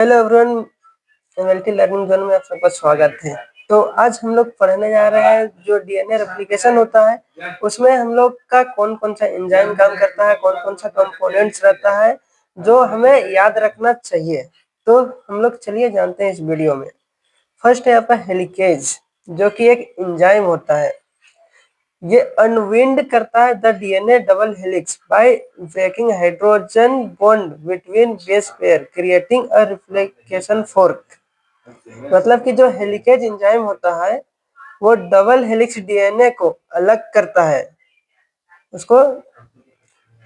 Hello everyone, MLT learning zone में आप सबका स्वागत है। तो आज हम लोग पढ़ने जा रहे हैं जो डीएनए रेप्लिकेशन होता है उसमें हम लोग का कौन कौन सा एंजाइम काम करता है, कौन कौन सा कंपोनेंट्स रहता है जो हमें याद रखना चाहिए। तो हम लोग चलिए जानते हैं इस वीडियो में। फर्स्ट है आपका हेलिकेज, जो कि एक एंजाइम होता है। ये अनविंड करता है the DNA double helix by breaking hydrogen bond between base pair creating a replication fork. मतलब कि जो हेलिकेज एंजाइम होता है वो डबल हेलिक्स डीएनए को अलग करता है, उसको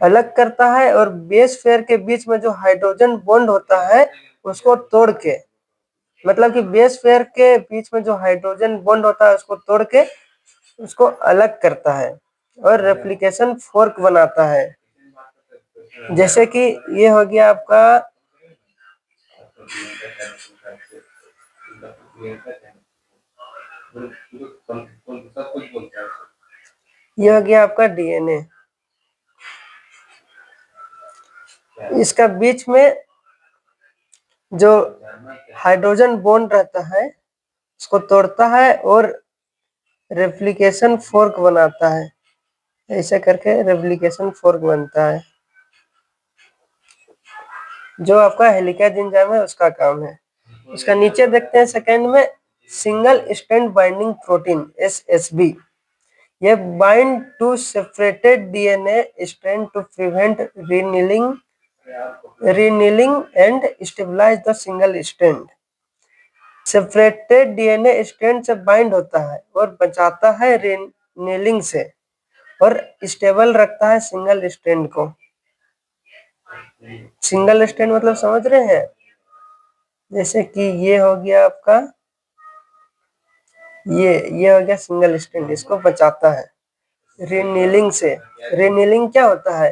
अलग करता है और बेस पेयर के बीच में जो हाइड्रोजन बॉन्ड होता है उसको तोड़ के, मतलब कि बेस पेयर के बीच में जो हाइड्रोजन बॉन्ड होता है उसको तोड़ के उसको अलग करता है और रेप्लिकेशन फोर्क बनाता है। जैसे कि ये हो गया आपका डीएनए। इसका बीच में जो हाइड्रोजन बॉन्ड रहता है उसको तोड़ता है और रेप्लिकेशन फोर्क बनाता है। ऐसे करके रेप्लिकेशन फोर्क बनता है, जो आपका हेलिकेज एंजाइम है उसका काम है। उसका नीचे देखते हैं सेकंड में single strand binding protein SSB। ये bind to separated DNA strand to prevent reannealing and stabilize the single strand. Separated DNA strand से बाइंड होता है और बचाता है रीनीलिंग से और स्टेबल रखता है सिंगल स्ट्रैंड को। सिंगल स्ट्रैंड मतलब समझ रहे हैं? जैसे कि ये हो गया आपका, ये हो गया सिंगल स्ट्रैंड, इसको बचाता है रीनीलिंग से। रीनीलिंग क्या होता है?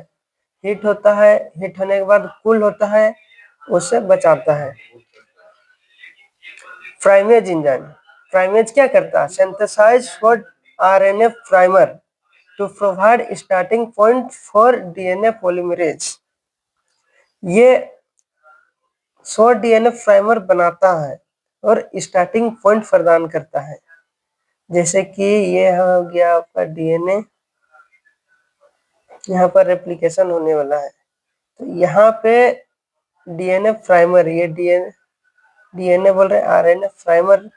हीट होता है, हीट होने के बाद कूल होता है, उससे बचाता है। प्राइमेज एंजाइम, प्राइमेज क्या करता है? Synthesize for RNA primer to provide starting point for DNA polymerase. ये शॉर्ट डीएनए प्राइमर बनाता है और स्टार्टिंग पॉइंट प्रदान करता है। जैसे कि ये हो गया आपका डीएनए, यहाँ पर रेप्लिकेशन होने वाला है तो यहाँ पे डीएनए प्राइमर, ये डीएनए बोल रहे हैं, आरएनए प्राइमर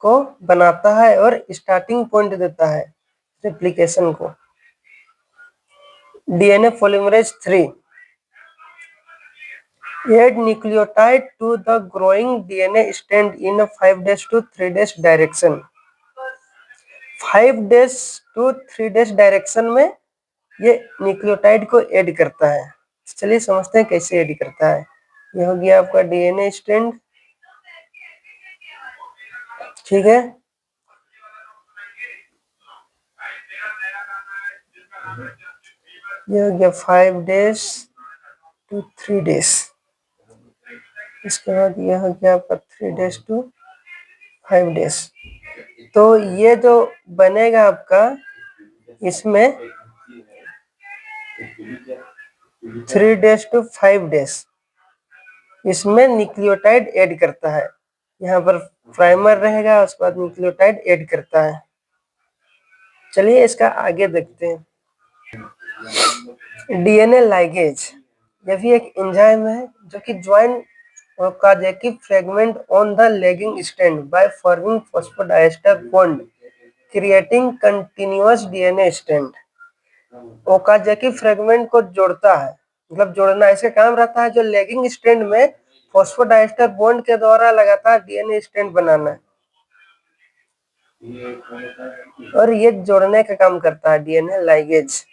को बनाता है और स्टार्टिंग पॉइंट देता है रेप्लिकेशन को। DNA polymerase 3 add nucleotide to the growing DNA strand in a 5 days to 3 days direction। 5 days to 3 days direction में ये न्यूक्लियोटाइड को ऐड करता है। चलिए समझते हैं कैसे ऐड करता है। ये हो गया आपका डीएनए स्ट्रैंड, ठीक है। ये हो गया 5 days to 3 days। इसके बाद ये हो गया आपका 3 days to 5 days। तो ये जो बनेगा आपका, इसमें 3 days to 5 days इसमें न्यूक्लियोटाइड ऐड करता है। यहाँ पर प्राइमर रहेगा, उसके बाद न्यूक्लियोटाइड ऐड करता है। चलिए इसका आगे देखते हैं। डीएनए लाइगेज, यह भी एक एंजाइम है जो कि join Okazaki fragment on the lagging strand by forming phosphodiester bond creating continuous DNA strand. Okazaki fragment को जोड़ता है, मतलब जोड़ना इसका काम रहता है। जो लैगिंग स्ट्रैंड में फॉस्फोडाइस्टर बॉन्ड के द्वारा लगातार डीएनए स्ट्रैंड बनाना, और ये जोड़ने का काम करता है DNA ligase.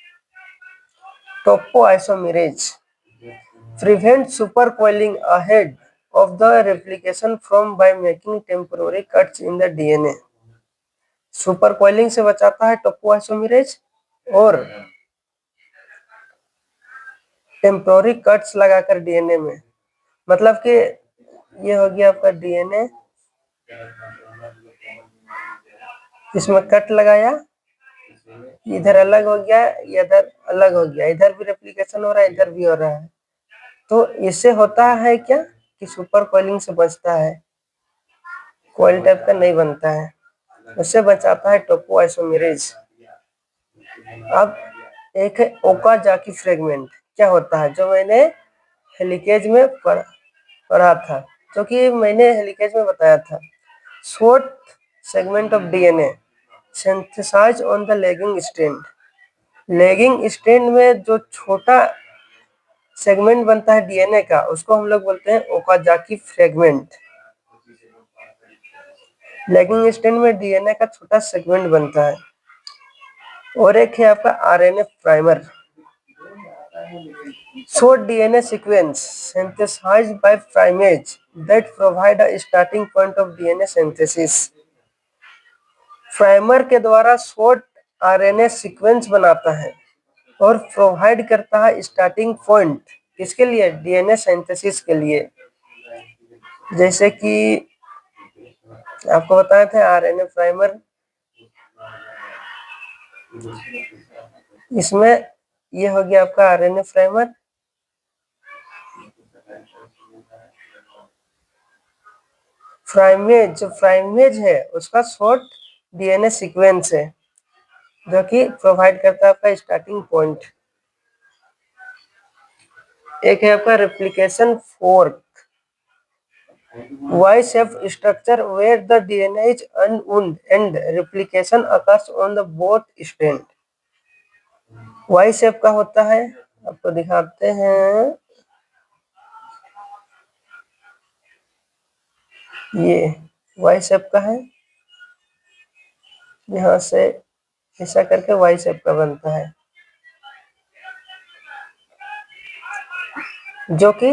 Topoisomerase prevent supercoiling ahead of the replication from by making temporary cuts in the DNA। सुपरकॉइलिंग से बचाता है टोपोआइसोमेरेज और टेम्पोररी कट्स लगाकर डीएनए में। मतलब कि ये हो गया आपका डीएनए, इसमें कट लगाया, इधर अलग हो गया, इधर अलग हो गया, इधर भी रेप्लिकेशन हो रहा है, इधर भी हो रहा है। तो इससे होता है क्या कि सुपर कॉइलिंग से बचता है, कॉइल टाइप का नहीं बनता है, उससे बचाता है टोपोआइसोमेरेज। अब एक है ओकाजाकी फ्रेगमेंट। क्या होता है, जो मैंने हेलिकेज में पढ़ा था, जो कि मैंने हेलिकेज में बताया था। Short segment of DNA synthesize on the lagging strand. Lagging strand में जो छोटा सेगमेंट बनता है डीएनए का, उसको हम लोग बोलते हैं ओकाजाकी फ्रेगमेंट। लैगिंग स्ट्रैंड में डीएनए का छोटा सेगमेंट बनता है। और एक है आपका RNA primer. Short DNA sequence synthesized by primates that provide a starting point of DNA synthesis. Primer के द्वारा शॉर्ट आरएनए सीक्वेंस बनाता है और प्रोवाइड करता है स्टार्टिंग पॉइंट, किसके लिए, डीएनए सिंथेसिस के लिए। जैसे कि आपको बताए थे आरएनए प्राइमर, इसमें ये हो गया आपका आरएनए प्राइमर। प्राइमेज, जो प्राइमेज है उसका शॉर्ट डीएनए सीक्वेंस है, जो कि प्रोवाइड करता है आपका स्टार्टिंग पॉइंट। एक है आपका replication fork, Y shape structure where the DNA is unwound and replication occurs on the both strand. Y shape का होता है, आपको दिखाते हैं, ये वाई शेप का है, यहाँ से ऐसा करके वाई शेप का बनता है, जो कि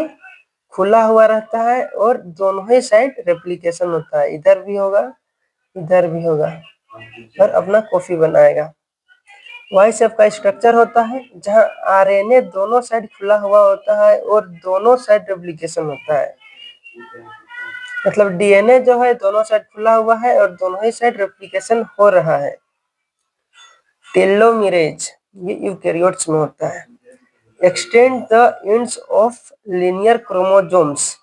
खुला हुआ रहता है और दोनों ही साइड रेप्लिकेशन होता है, इधर भी होगा इधर भी होगा, और अपना कॉपी बनाएगा। वाई शेप का स्ट्रक्चर होता है जहां आरएनए दोनों साइड खुला हुआ होता है और दोनों साइड रेप्लिकेशन होता है। मतलब डीएनए जो है दोनों साइड खुला हुआ है और दोनों ही साइड रेप्लिकेशन हो रहा है। टेलोमेरेज ये यूकेरियोट्स में होता है। Extend the ends of linear chromosomes.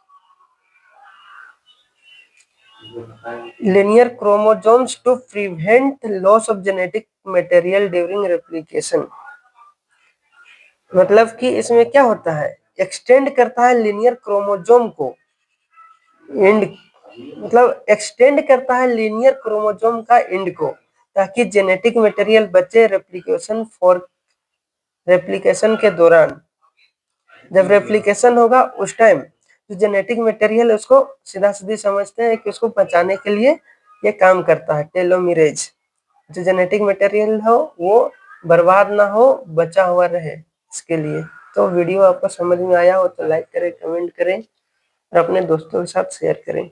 linear chromosomes to prevent loss of genetic material during replication। मतलब कि इसमें क्या होता है, एक्सटेंड करता है लिनियर क्रोमोसोम को, एंड मतलब एक्सटेंड करता है लिनियर क्रोमोसोम का एंड को, ताकि जेनेटिक मटेरियल बचे रेप्लिकेशन के दौरान। जब रेप्लिकेशन होगा उस टाइम जो जेनेटिक मटेरियल है उसको सीधा सीधी समझते हैं कि उसको बचाने के लिए ये काम करता है टेलोमेरेज। जो जेनेटिक मटेरियल हो वो बर्बाद ना हो, बचा हुआ रहे, इसके लिए। तो वीडियो आपको समझ में आया हो तो लाइक करें, कमेंट करें और अपने दोस्तों के साथ शेयर करें।